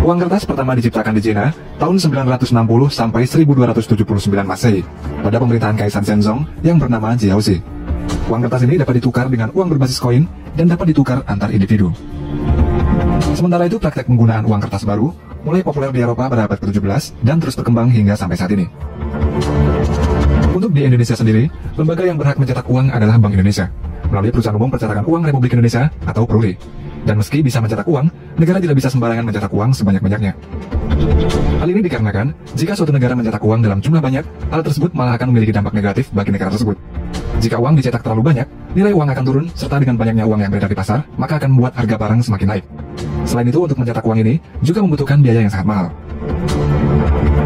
Uang kertas pertama diciptakan di Cina tahun 960 sampai 1279 Masehi pada pemerintahan Kaisar Shenzong yang bernama Jiaoxi. Uang kertas ini dapat ditukar dengan uang berbasis koin dan dapat ditukar antar individu. Sementara itu, praktek penggunaan uang kertas baru mulai populer di Eropa pada abad ke-17 dan terus berkembang hingga sampai saat ini. Untuk di Indonesia sendiri, lembaga yang berhak mencetak uang adalah Bank Indonesia melalui Perusahaan Umum Percetakan Uang Republik Indonesia atau PERURI. Dan meski bisa mencetak uang, negara tidak bisa sembarangan mencetak uang sebanyak-banyaknya. Hal ini dikarenakan, jika suatu negara mencetak uang dalam jumlah banyak, hal tersebut malah akan memiliki dampak negatif bagi negara tersebut. Jika uang dicetak terlalu banyak, nilai uang akan turun, serta dengan banyaknya uang yang beredar di pasar, maka akan membuat harga barang semakin naik. Selain itu, untuk mencetak uang ini juga membutuhkan biaya yang sangat mahal.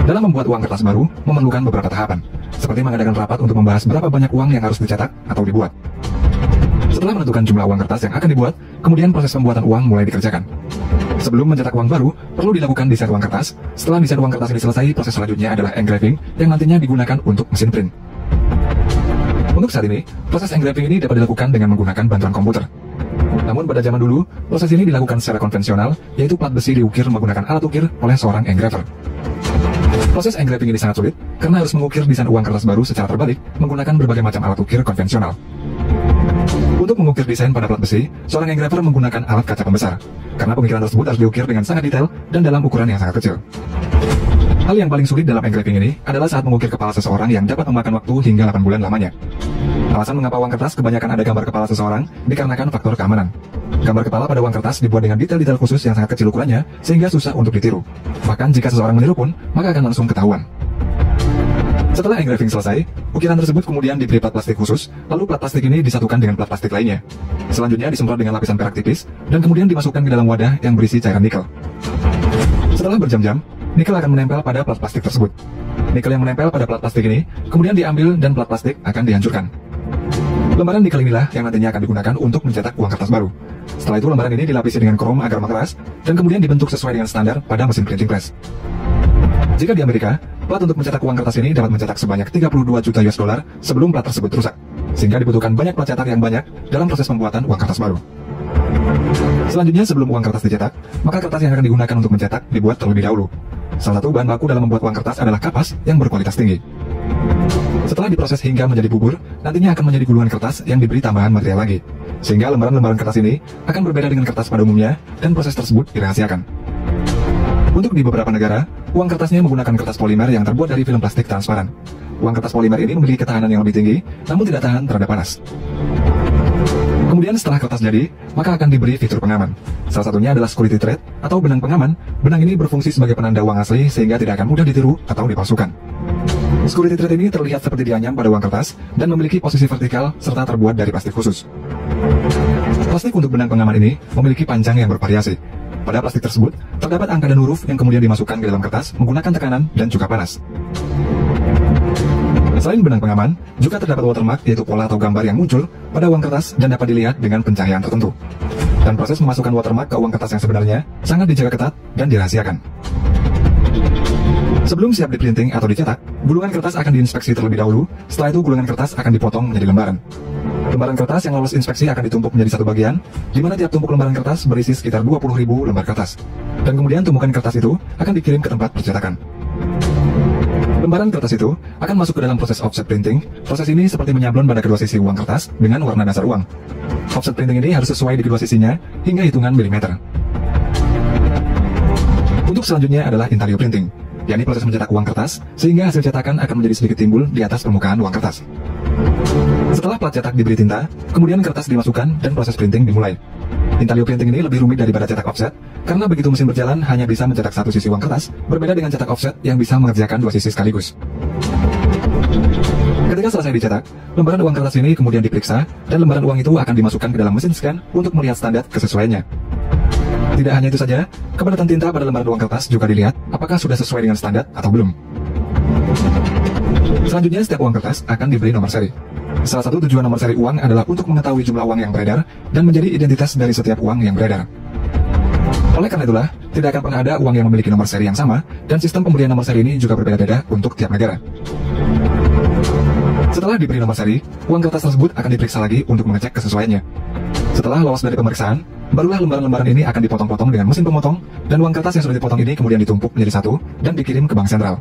Dalam membuat uang kertas baru, memerlukan beberapa tahapan, seperti mengadakan rapat untuk membahas berapa banyak uang yang harus dicetak atau dibuat. Setelah menentukan jumlah uang kertas yang akan dibuat, kemudian proses pembuatan uang mulai dikerjakan. Sebelum mencetak uang baru, perlu dilakukan desain uang kertas. Setelah desain uang kertas ini selesai, proses selanjutnya adalah engraving yang nantinya digunakan untuk mesin print. Untuk saat ini, proses engraving ini dapat dilakukan dengan menggunakan bantuan komputer. Namun pada zaman dulu, proses ini dilakukan secara konvensional, yaitu plat besi diukir menggunakan alat ukir oleh seorang engraver. Proses engraving ini sangat sulit, karena harus mengukir desain uang kertas baru secara terbalik menggunakan berbagai macam alat ukir konvensional. Untuk mengukir desain pada plat besi, seorang engraver menggunakan alat kaca pembesar, karena pengikiran tersebut harus diukir dengan sangat detail dan dalam ukuran yang sangat kecil. Hal yang paling sulit dalam engraving ini adalah saat mengukir kepala seseorang yang dapat memakan waktu hingga 8 bulan lamanya. Alasan mengapa uang kertas kebanyakan ada gambar kepala seseorang dikarenakan faktor keamanan. Gambar kepala pada uang kertas dibuat dengan detail-detail khusus yang sangat kecil ukurannya, sehingga susah untuk ditiru. Bahkan jika seseorang meniru pun, maka akan langsung ketahuan. Setelah engraving selesai, ukiran tersebut kemudian diberi plat plastik khusus, lalu plat plastik ini disatukan dengan plat plastik lainnya. Selanjutnya disemprot dengan lapisan perak tipis, dan kemudian dimasukkan ke dalam wadah yang berisi cairan nikel. Setelah berjam-jam, nikel akan menempel pada plat plastik tersebut. Nikel yang menempel pada plat plastik ini kemudian diambil dan plat plastik akan dihancurkan. Lembaran nikel inilah yang nantinya akan digunakan untuk mencetak uang kertas baru. Setelah itu lembaran ini dilapisi dengan krom agar mengeras dan kemudian dibentuk sesuai dengan standar pada mesin printing press. Jika di Amerika, plat untuk mencetak uang kertas ini dapat mencetak sebanyak 32 juta US dollar sebelum plat tersebut rusak, sehingga dibutuhkan banyak plat cetak yang banyak dalam proses pembuatan uang kertas baru. Selanjutnya, sebelum uang kertas dicetak, maka kertas yang akan digunakan untuk mencetak dibuat terlebih dahulu. Salah satu bahan baku dalam membuat uang kertas adalah kapas yang berkualitas tinggi. Setelah diproses hingga menjadi bubur, nantinya akan menjadi gulungan kertas yang diberi tambahan material lagi, sehingga lembaran-lembaran kertas ini akan berbeda dengan kertas pada umumnya dan proses tersebut dirahasiakan. Untuk di beberapa negara, uang kertasnya menggunakan kertas polimer yang terbuat dari film plastik transparan. Uang kertas polimer ini memiliki ketahanan yang lebih tinggi, namun tidak tahan terhadap panas. Kemudian setelah kertas jadi, maka akan diberi fitur pengaman. Salah satunya adalah security thread atau benang pengaman. Benang ini berfungsi sebagai penanda uang asli sehingga tidak akan mudah ditiru atau dipalsukan. Security thread ini terlihat seperti dianyam pada uang kertas dan memiliki posisi vertikal serta terbuat dari plastik khusus. Plastik untuk benang pengaman ini memiliki panjang yang bervariasi. Pada plastik tersebut, terdapat angka dan huruf yang kemudian dimasukkan ke dalam kertas menggunakan tekanan dan juga panas. Selain benang pengaman, juga terdapat watermark, yaitu pola atau gambar yang muncul pada uang kertas dan dapat dilihat dengan pencahayaan tertentu. Dan proses memasukkan watermark ke uang kertas yang sebenarnya sangat dijaga ketat dan dirahasiakan. Sebelum siap diprinting atau dicetak, gulungan kertas akan diinspeksi terlebih dahulu. Setelah itu, gulungan kertas akan dipotong menjadi lembaran. Lembaran kertas yang lolos inspeksi akan ditumpuk menjadi satu bagian, di mana tiap tumpuk lembaran kertas berisi sekitar 20.000 lembar kertas. Dan kemudian tumpukan kertas itu akan dikirim ke tempat percetakan. Lembaran kertas itu akan masuk ke dalam proses offset printing. Proses ini seperti menyablon pada kedua sisi uang kertas dengan warna dasar uang. Offset printing ini harus sesuai di kedua sisinya hingga hitungan milimeter. Untuk selanjutnya adalah interior printing, yakni proses mencetak uang kertas sehingga hasil cetakan akan menjadi sedikit timbul di atas permukaan uang kertas. Setelah plat cetak diberi tinta, kemudian kertas dimasukkan dan proses printing dimulai. Interior printing ini lebih rumit daripada cetak offset, karena begitu mesin berjalan hanya bisa mencetak satu sisi uang kertas, berbeda dengan cetak offset yang bisa mengerjakan dua sisi sekaligus. Ketika selesai dicetak, lembaran uang kertas ini kemudian diperiksa, dan lembaran uang itu akan dimasukkan ke dalam mesin scan untuk melihat standar kesesuaiannya. Tidak hanya itu saja, kepadatan tinta pada lembaran uang kertas juga dilihat apakah sudah sesuai dengan standar atau belum. Selanjutnya, setiap uang kertas akan diberi nomor seri. Salah satu tujuan nomor seri uang adalah untuk mengetahui jumlah uang yang beredar dan menjadi identitas dari setiap uang yang beredar. Oleh karena itulah, tidak akan pernah ada uang yang memiliki nomor seri yang sama, dan sistem pemberian nomor seri ini juga berbeda-beda untuk tiap negara. Setelah diberi nomor seri, uang kertas tersebut akan diperiksa lagi untuk mengecek kesesuaiannya. Setelah lolos dari pemeriksaan, barulah lembaran-lembaran ini akan dipotong-potong dengan mesin pemotong, dan uang kertas yang sudah dipotong ini kemudian ditumpuk menjadi satu dan dikirim ke bank sentral.